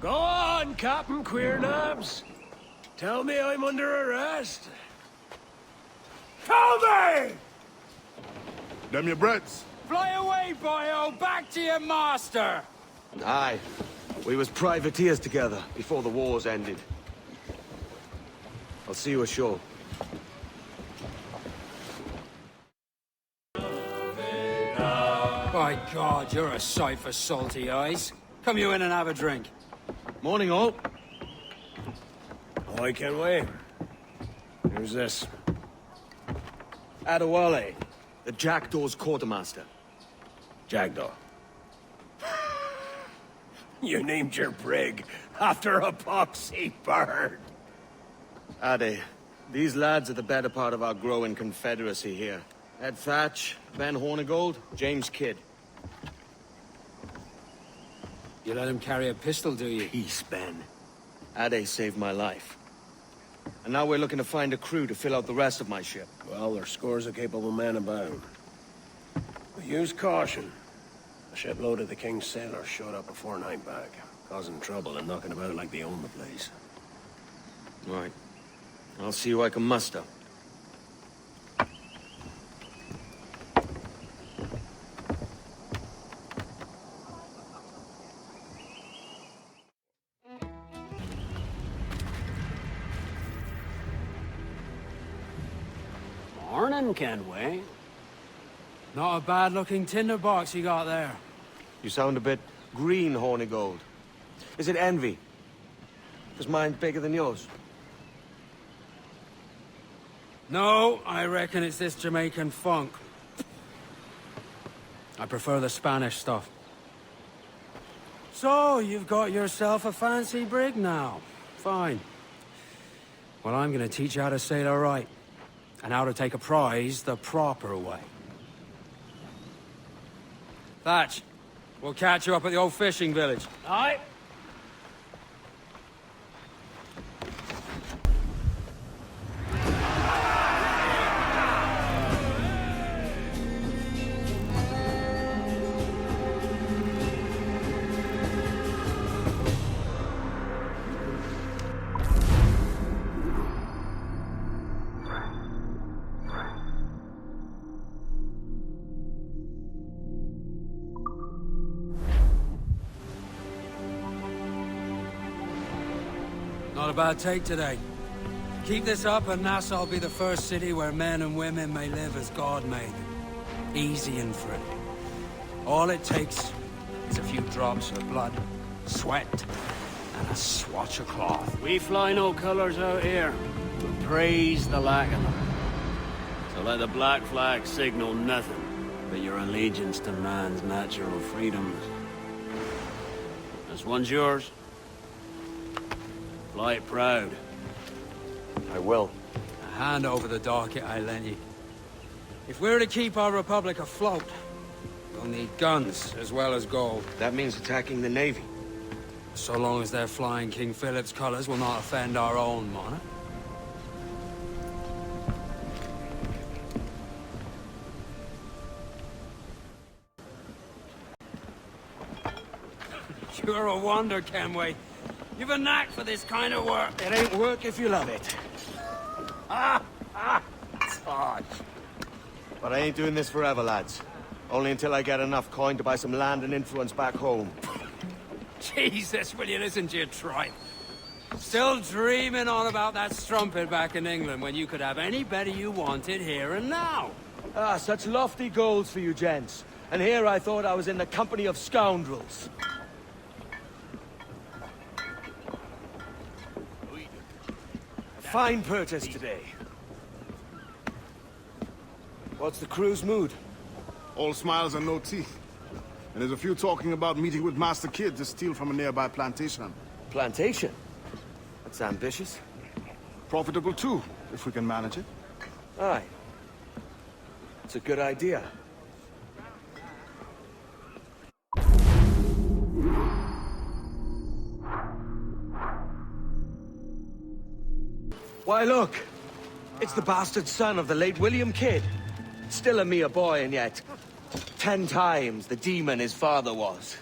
Go on, Captain Queernabs. Tell me I'm under arrest. Tell me! Them your breads. Fly away, boyo! Back to your master! Aye. We was privateers together before the wars ended. I'll see you ashore. By God, you're a sight for salty eyes. Come you in and have a drink. Morning, all. Oh, I can't wait. Who's this? Adewale, the Jackdaw's quartermaster. Jackdaw. You named your brig after a poxy bird. Ade, these lads are the better part of our growing confederacy here. Ed Thatch, Ben Hornigold, James Kidd. You let him carry a pistol, do you? Peace, Ben. Ade saved my life. And now we're looking to find a crew to fill out the rest of my ship. Well, there's scores of capable men about. But use caution. A shipload of the King's sailors showed up a fortnight back, causing trouble and knocking about like they own the place. Right. I'll see who I can muster. Morning, Kenway. Not a bad-looking tinderbox you got there. You sound a bit green, Hornigold. Is it envy? Because mine's bigger than yours. No, I reckon it's this Jamaican funk. I prefer the Spanish stuff. So, you've got yourself a fancy brig now. Fine. Well, I'm gonna teach you how to sail her right. And how to take a prize the proper way. Thatch, we'll catch you up at the old fishing village. Aye. Not a bad take today. Keep this up and Nassau will be the first city where men and women may live as God made them. Easy and free. All it takes is a few drops of blood, sweat, and a swatch of cloth. We fly no colors out here. We praise the lack of them. So let the black flag signal nothing but your allegiance to man's natural freedoms. This one's yours. Fly it proud. I will. A hand over the docket I lent you. If we're to keep our republic afloat, we'll need guns as well as gold. That means attacking the Navy. So long as they're flying King Philip's colors will not offend our own monarch. You're a wonder, Kenway. You've a knack for this kind of work. It ain't work if you love it. Todd. But I ain't doing this forever, lads. Only until I get enough coin to buy some land and influence back home. Jesus, will you listen to your tripe? Still dreaming on about that strumpet back in England when you could have anybody you wanted here and now. Ah, such lofty goals for you gents. And here I thought I was in the company of scoundrels. A fine purchase today. What's the crew's mood? All smiles and no teeth. And there's a few talking about meeting with Master Kidd to steal from a nearby plantation. Plantation? That's ambitious. Profitable too, if we can manage it. Aye. It's a good idea. Why, look! It's the bastard son of the late William Kidd. Still a mere boy, and yet 10 times the demon his father was.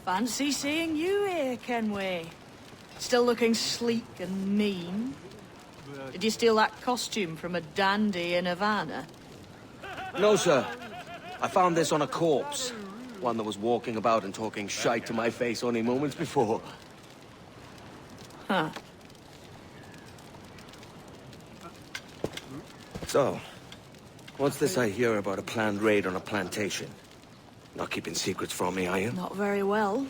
Fancy seeing you here, Kenway. Still looking sleek and mean. Did you steal that costume from a dandy in Havana? No, sir. I found this on a corpse. One that was walking about and talking shite to my face only moments before. Huh. So, what's this I hear about a planned raid on a plantation? Not keeping secrets from me, are you? Not very well.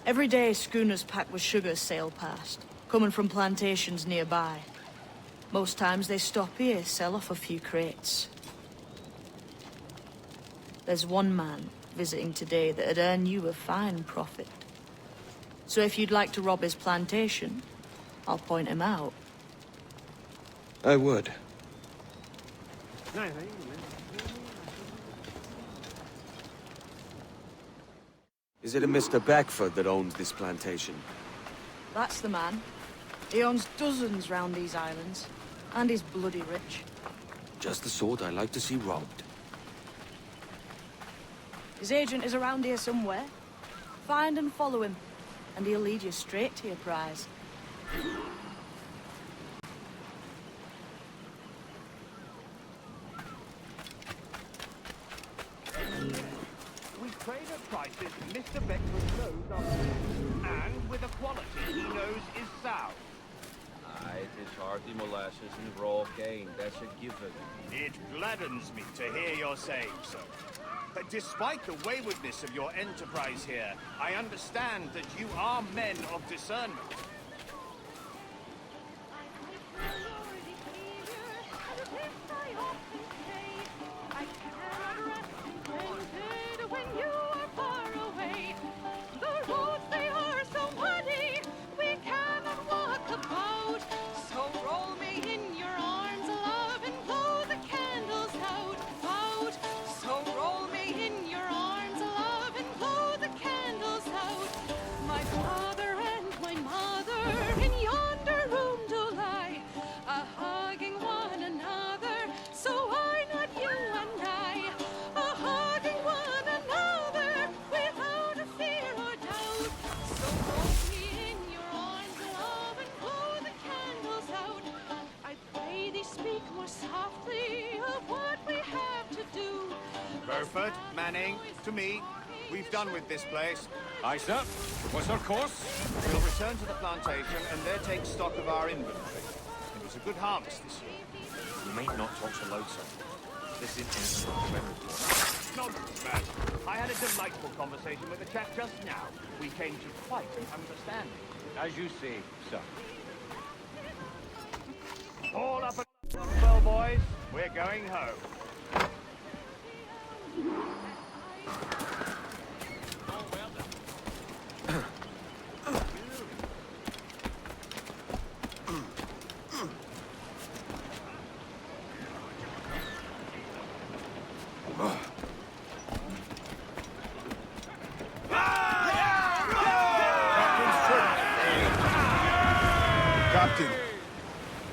Every day, schooners packed with sugar sail past, coming from plantations nearby. Most times they stop here, sell off a few crates. There's one man visiting today that'd earn you a fine profit. So if you'd like to rob his plantation, I'll point him out. I would. Is it a Mr. Beckford that owns this plantation? That's the man. He owns dozens round these islands. And he's bloody rich. Just the sort I like to see robbed. His agent is around here somewhere. Find and follow him, and he'll lead you straight to your prize. We trade at prices Mr. Beckford knows are, and with a quality he knows is sound. Aye, it is hearty molasses and raw cane, that's a given. It gladdens me to hear you're saying so. But despite the waywardness of your enterprise here, I understand that you are men of discernment. Burford, Manning, to me. We've done with this place. Aye, sir. What's our course? We'll return to the plantation and there take stock of our inventory. It was a good harvest this year. You may not talk so loud, sir. This is an report. Nonsense, man. I had a delightful conversation with a chap just now. We came to quite an understanding. As you say, sir. All up and well, boys. We're going home. Captain,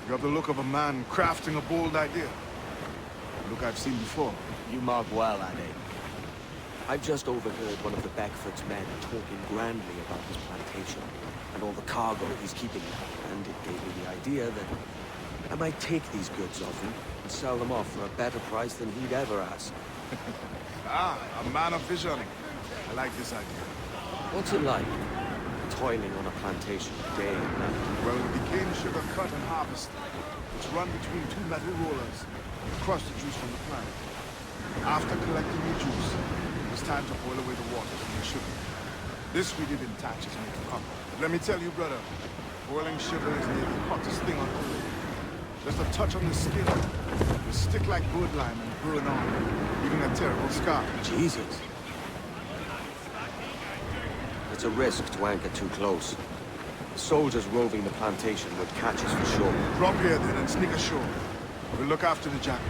you have the look of a man crafting a bold idea. A look I've seen before. You mark well, Ade. I've just overheard one of the Beckford's men talking grandly about his plantation and all the cargo he's keeping there, and it gave me the idea that I might take these goods off him and sell them off for a better price than he'd ever ask. A man of vision. I like this idea. What's it like, toiling on a plantation day and night? Well, the cane sugar cut and harvested. It's run between two metal rollers and crush the juice from the plant. After collecting the juice, it's time to boil away the water from the sugar. This really didn't touch us make a cup. But let me tell you, brother, boiling sugar is nearly the hottest thing on earth. Just a touch on the skin will stick like wood lime and burn on, leaving a terrible scar. Jesus. It's a risk to anchor too close. The soldiers roving the plantation would catch us for sure. Drop here then and sneak ashore. We'll look after the jackal.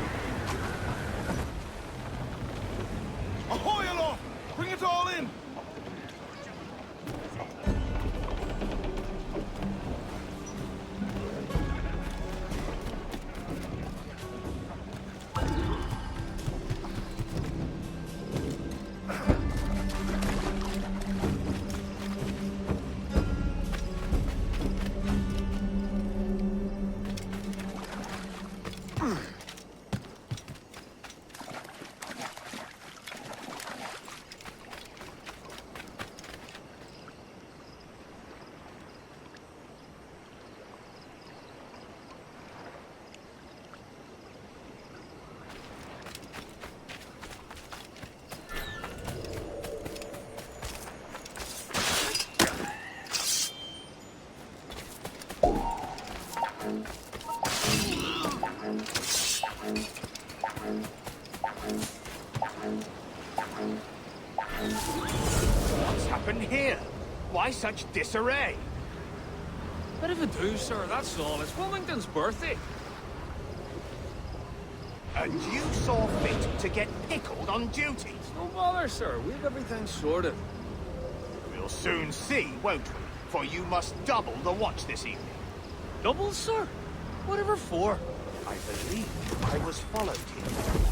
Ahoy aloft! Bring it all in! What's happened here? Why such disarray? Bit of a do, sir, that's all. It's Wilmington's birthday. And you saw fit to get pickled on duty? No bother, sir. We've everything sorted. We'll soon see, won't we? For you must double the watch this evening. Doubles, sir? Whatever for? I believe I was followed here.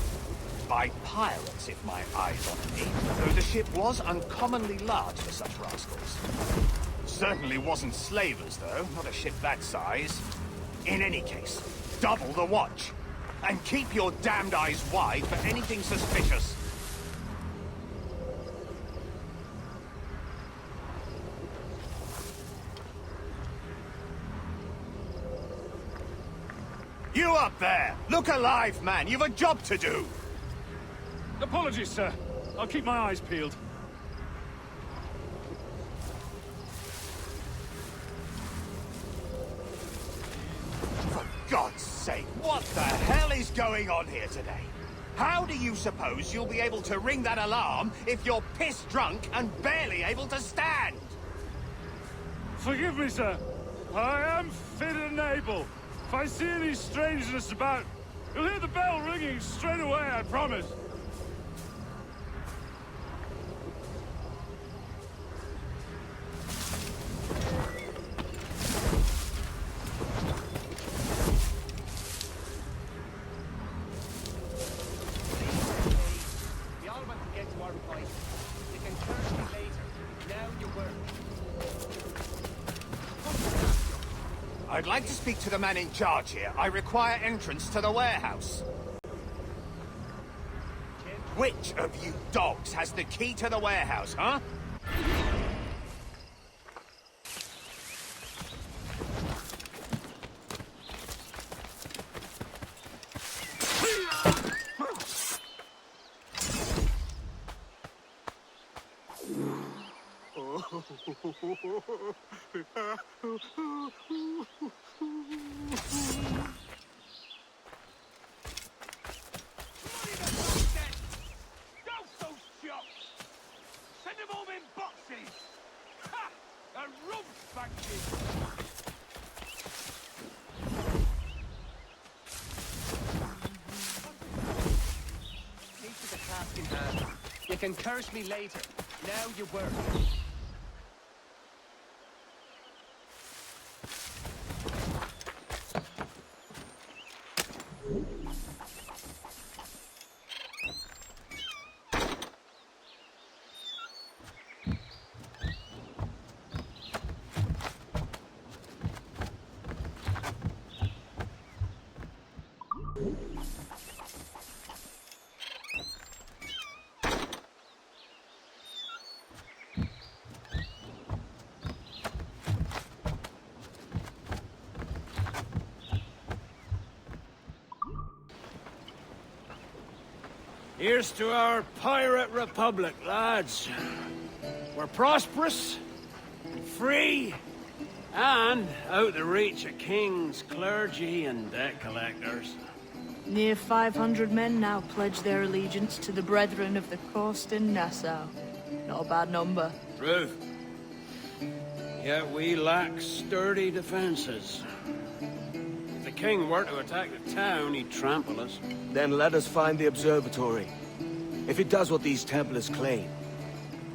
By pirates, if my eyes honour me, though the ship was uncommonly large for such rascals. Certainly wasn't slavers, though, not a ship that size. In any case, double the watch. And keep your damned eyes wide for anything suspicious. You up there! Look alive, man! You've a job to do! Apologies, sir. I'll keep my eyes peeled. For God's sake, what the hell is going on here today? How do you suppose you'll be able to ring that alarm if you're piss drunk and barely able to stand? Forgive me, sir. I am fit and able. If I see any strangeness about, you'll hear the bell ringing straight away, I promise. We all want to get to our point. You can curse me later. Now you work. I'd like to speak to the man in charge here. I require entrance to the warehouse. Which of you dogs has the key to the warehouse, huh? Send them home in boxes! Ha! A rump spanking! Take to the task in hand. You can curse me later. Now you work. Here's to our pirate republic, lads. We're prosperous, free, and out the reach of kings, clergy, and debt collectors. Near 500 men now pledge their allegiance to the Brethren of the Coast in Nassau. Not a bad number. Truth. Yet we lack sturdy defenses. If the king were to attack the town, he'd trample us. Then let us find the observatory. If it does what these Templars claim,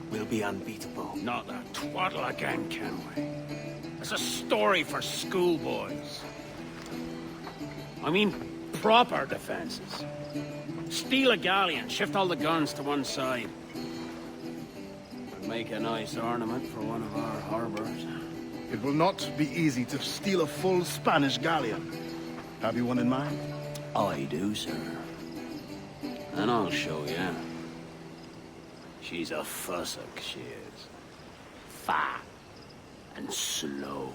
we'll be unbeatable. Not that twaddle again, Kenway. It's a story for schoolboys. I mean, proper defenses. Steal a galleon, shift all the guns to one side. Would make a nice ornament for one of our harbors. It will not be easy to steal a full Spanish galleon. Have you one in mind? I do, sir. And I'll show you. She's a fussock, she is. Fat and slow.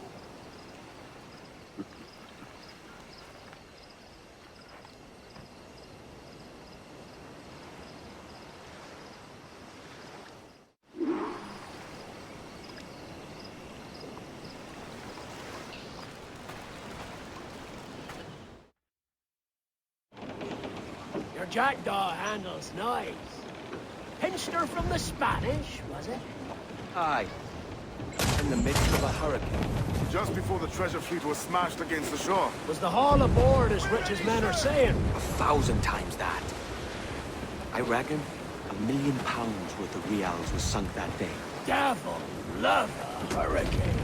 Your jackdaw handle's nice. pinched her from the Spanish, was it? Aye. In the midst of a hurricane. Just before the treasure fleet was smashed against the shore. Was the haul aboard as rich as men are saying? 1,000 times that. I reckon £1 million worth of reals was sunk that day. Devil love a hurricane.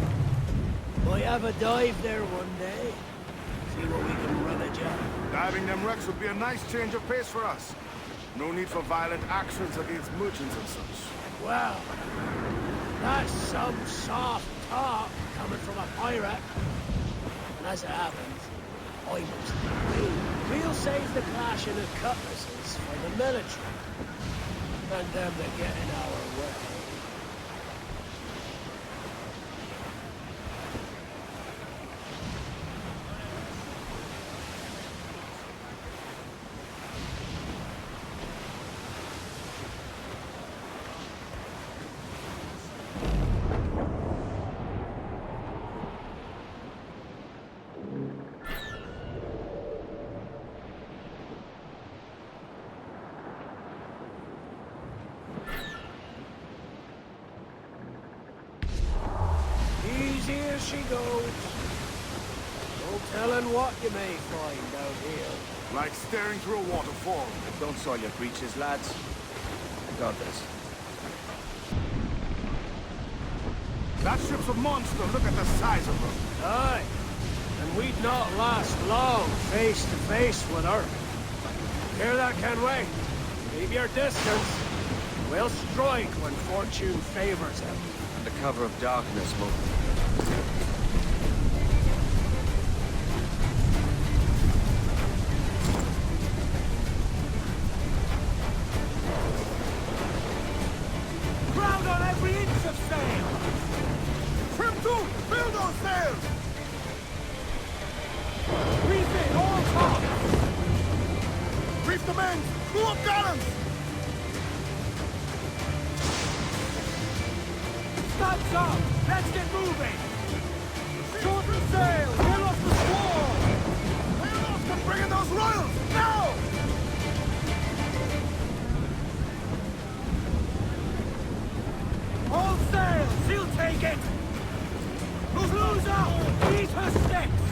Might have a dive there one day. See what we can rummage up. Diving them wrecks would be a nice change of pace for us. No need for violent actions against merchants and such. Well, that's some soft talk coming from a pirate. And as it happens, I must agree. We'll save the clashing of cutlasses for the military. And them that get in our way. Here she goes. No telling what you may find out here. Like staring through a waterfall. Don't soil your breeches, lads. I got this. That ship's a monster. Look at the size of her. Aye. And we'd not last long face to face with her. Hear that, Kenway? Keep your distance. We'll strike when fortune favors him. Under cover of darkness, Mo. Crowd on every inch of sail! Trim to! Fill those sails! Reef it, all top! Reef the men! Crew up gallants! Stop's up! Let's get moving! Shorten sail! Get off the squall! Sail off to bring in those royals! Now! All sail! She'll take it! Close up! Eat her sticks!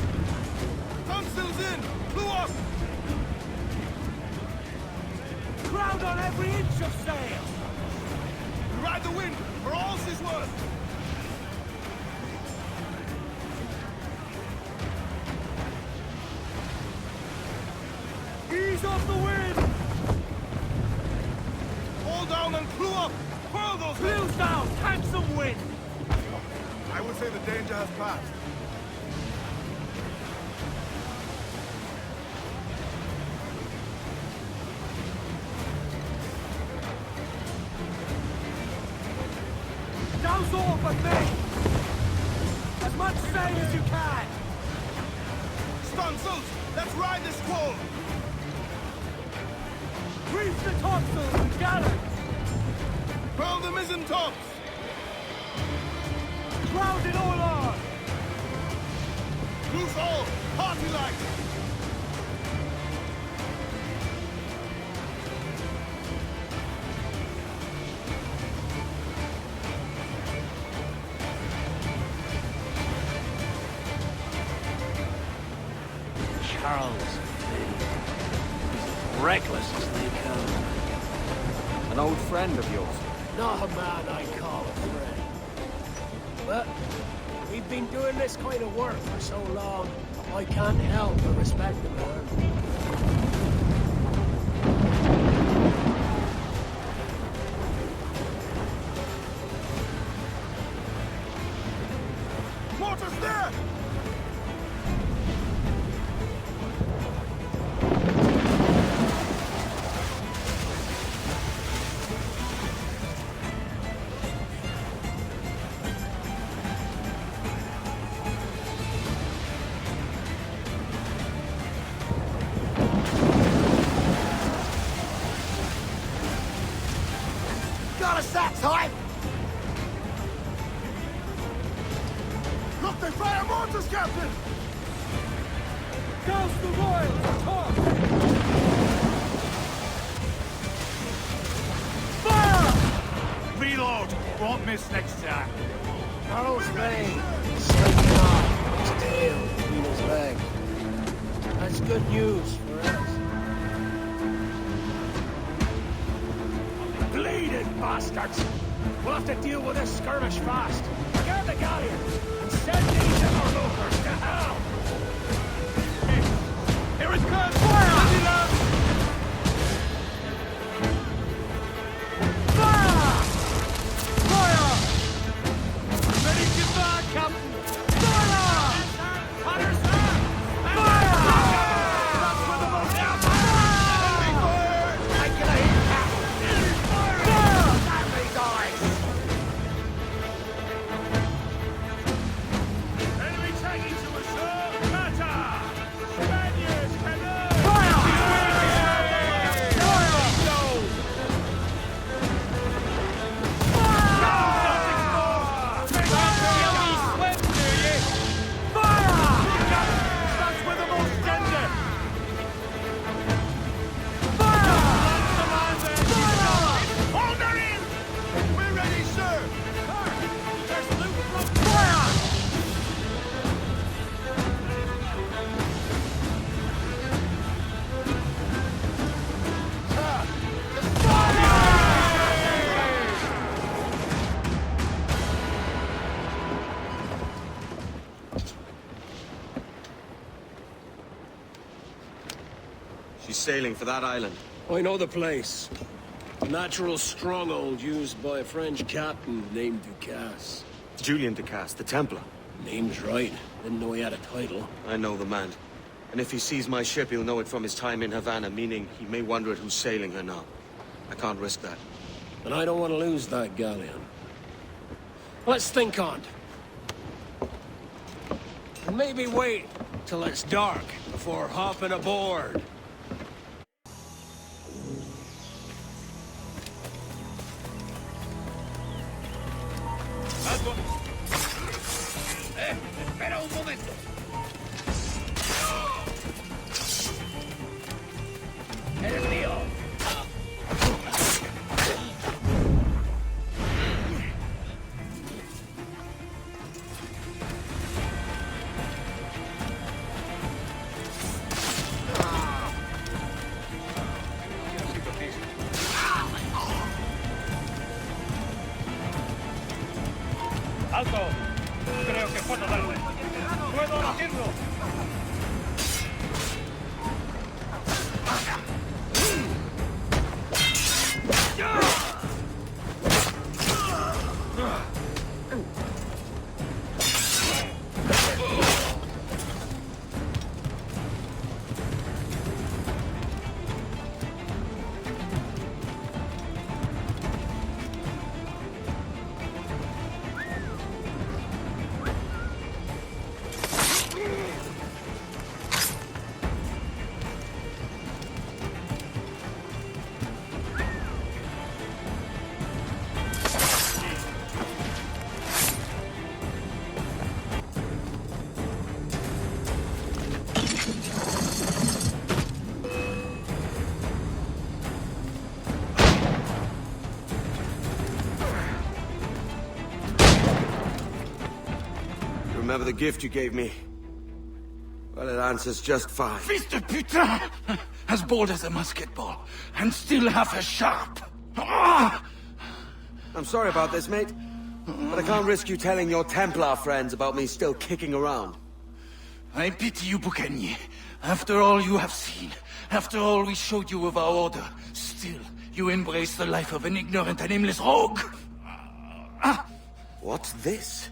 Topsails in! Crew up! Crowd on every inch of sail! We ride the wind for all she's worth! Ease off the wind! All down and crew up! Furl those Clews down! Catch some wind! I would say the danger has passed. Douse all but me! As much sail as you can! Stunsails! Let's ride this squall! Reef the topsails and gallants! Furl the mizzen tops! Crowd it all on! Loose all! Party light! Charles, as reckless as they come. An old friend of yours. Not a man I call a friend. But we've been doing this kind of work for so long, I can't help but respect the man. Mortar's there! Got a sack's high! Look, they fire mortars, Captain! Douse the royals! Talk! Fire! Reload! Won't miss next time. Carl's vein, slipping off his tail between his legs. That's good news for us. Bleeding bastards! We'll have to deal with this skirmish fast. Guard the galleon and send these interlopers to hell! Here it comes! Fire! Fire! Fire! Ready to fire, Captain! Fire! Patterson! Fire! That's where the most enemy fire! Taking a hit, Captain! Fire! Stanley guys! Enemy tagging to us, sir! Matter! Spaniards, cannot! Fire! She's sailing for that island. I know the place. A natural stronghold used by a French captain named Ducasse. Julian Ducasse, the Templar. Name's right. Didn't know he had a title. I know the man. And if he sees my ship, he'll know it from his time in Havana, meaning he may wonder at who's sailing her now. I can't risk that. And I don't want to lose that galleon. Let's think on it. And maybe wait till it's dark before hopping aboard. Espera un momento. Eres mío. ¡Alto! Creo que puedo darle. ¡Puedo abatirlo! Remember the gift you gave me? Well, it answers just fine. Fils de putain! As bold as a musket ball, and still half as sharp. Ah! I'm sorry about this, mate. But I can't risk you telling your Templar friends about me still kicking around. I pity you, Boucanier. After all you have seen, after all we showed you of our order, still you embrace the life of an ignorant and aimless rogue. What's this?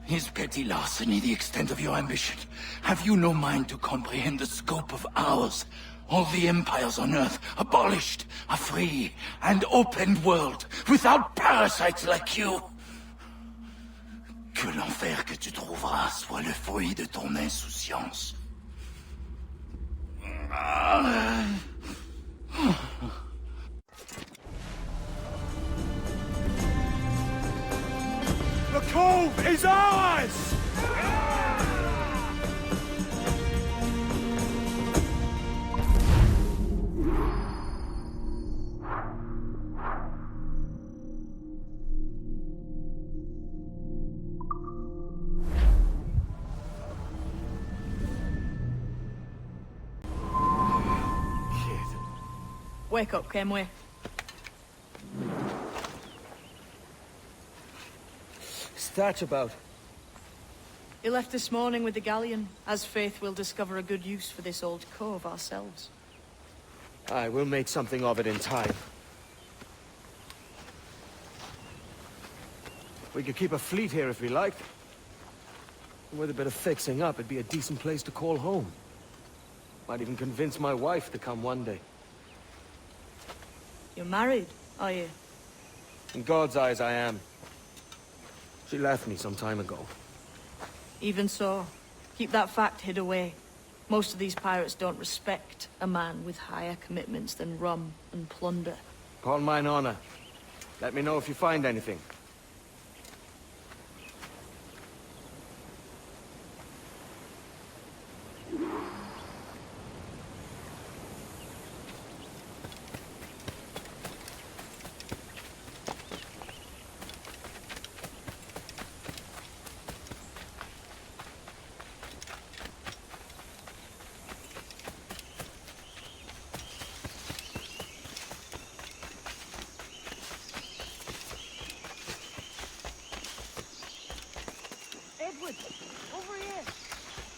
Is petty larceny the extent of your ambition? Have you no mind to comprehend the scope of ours? All the empires on Earth abolished, a free and open world, without parasites like you. Que l'enfer que tu trouveras soit le fruit de ton insouciance. The cove is ours! Wake up, Kenway. What's Thatch about? He left this morning with the galleon. As faith, we'll discover a good use for this old cove ourselves. Aye, we'll make something of it in time. We could keep a fleet here if we liked. With a bit of fixing up, it'd be a decent place to call home. Might even convince my wife to come one day. You're married, are you? In God's eyes, I am. She left me some time ago. Even so, keep that fact hid away. Most of these pirates don't respect a man with higher commitments than rum and plunder. Call mine honor. Let me know if you find anything. Edward, over here.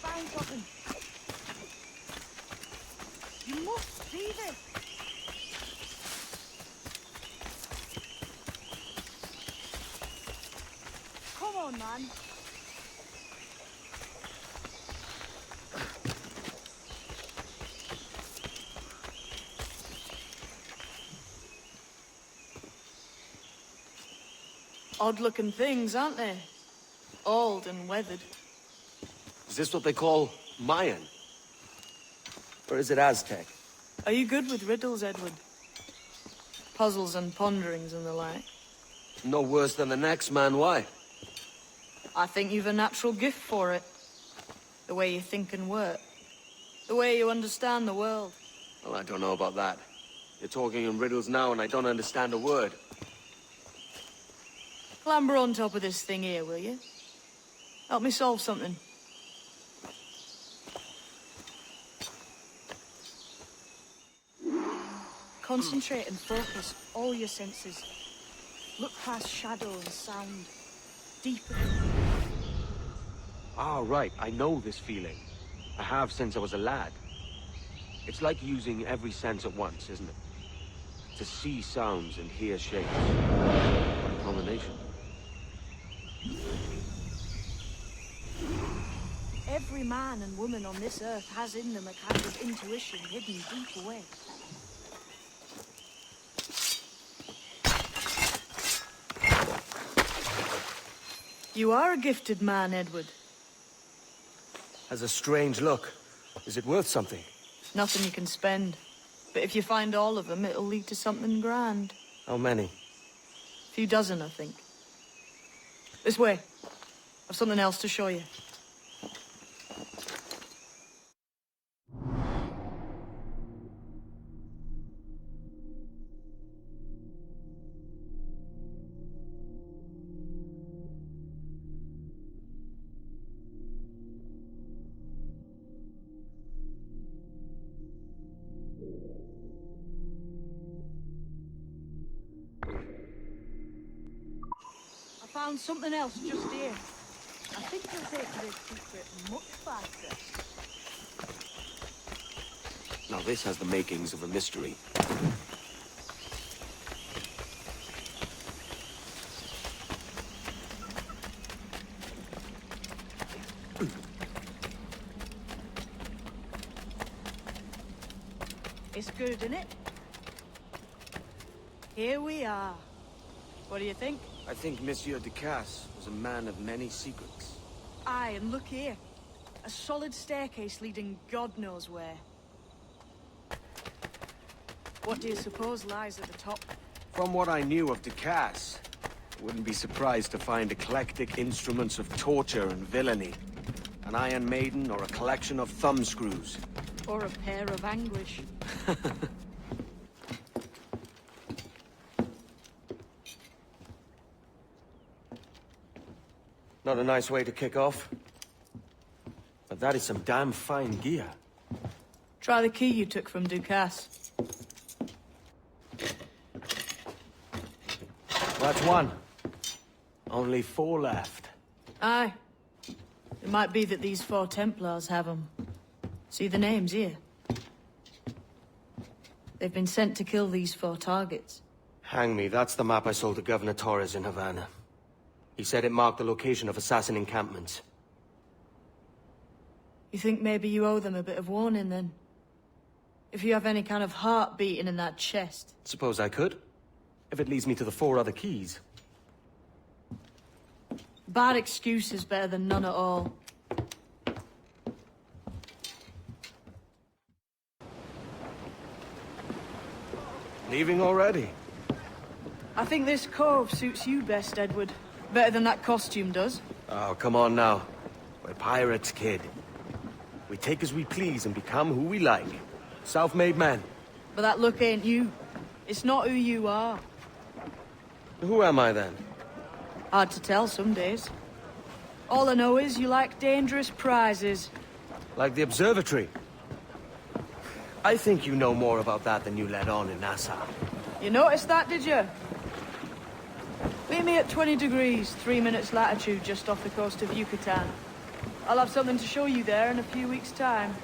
Find something. You must see this. Come on, man. Odd-looking things, aren't they? Old and weathered. Is this what they call Mayan? Or is it Aztec? Are you good with riddles, Edward? Puzzles and ponderings and the like? No worse than the next man, why? I think you've a natural gift for it. The way you think and work. The way you understand the world. Well, I don't know about that. You're talking in riddles now and I don't understand a word. Clamber on top of this thing here, will you? Help me solve something. Concentrate and focus all your senses. Look past shadow and sound. Deeper. Ah, right. I know this feeling. I have since I was a lad. It's like using every sense at once, isn't it? To see sounds and hear shapes. What a combination. Every man and woman on this earth has in them a kind of intuition hidden deep away. You are a gifted man, Edward. Has a strange look. Is it worth something? Nothing you can spend. But if you find all of them, it'll lead to something grand. How many? A few dozen, I think. This way. I've something else to show you. I found something else just here. I think you'll take this secret much faster. Now this has the makings of a mystery. It's good, isn't it? Here we are. What do you think? I think Monsieur Ducasse was a man of many secrets. Aye, and look here. A solid staircase leading God knows where. What do you suppose lies at the top? From what I knew of Ducasse, I wouldn't be surprised to find eclectic instruments of torture and villainy. An Iron Maiden or a collection of thumbscrews. Or a pair of anguish. Not a nice way to kick off. But that is some damn fine gear. Try the key you took from Ducasse. That's one. Only 4 left. Aye. It might be that these 4 Templars have them. See the names here? They've been sent to kill these 4 targets. Hang me, that's the map I sold to Governor Torres in Havana. He said it marked the location of assassin encampments. You think maybe you owe them a bit of warning, then? If you have any kind of heart beating in that chest. Suppose I could? If it leads me to the 4 other keys. Bad excuse is better than none at all. Leaving already? I think this cove suits you best, Edward. Better than that costume does. Oh, come on now. We're pirates, kid. We take as we please and become who we like. Self-made men. But that look ain't you. It's not who you are. Who am I, then? Hard to tell some days. All I know is you like dangerous prizes. Like the observatory. I think you know more about that than you let on in Nassau. You noticed that, did you? Meet me at 20 degrees, 3 minutes latitude just off the coast of Yucatan. I'll have something to show you there in a few weeks' time.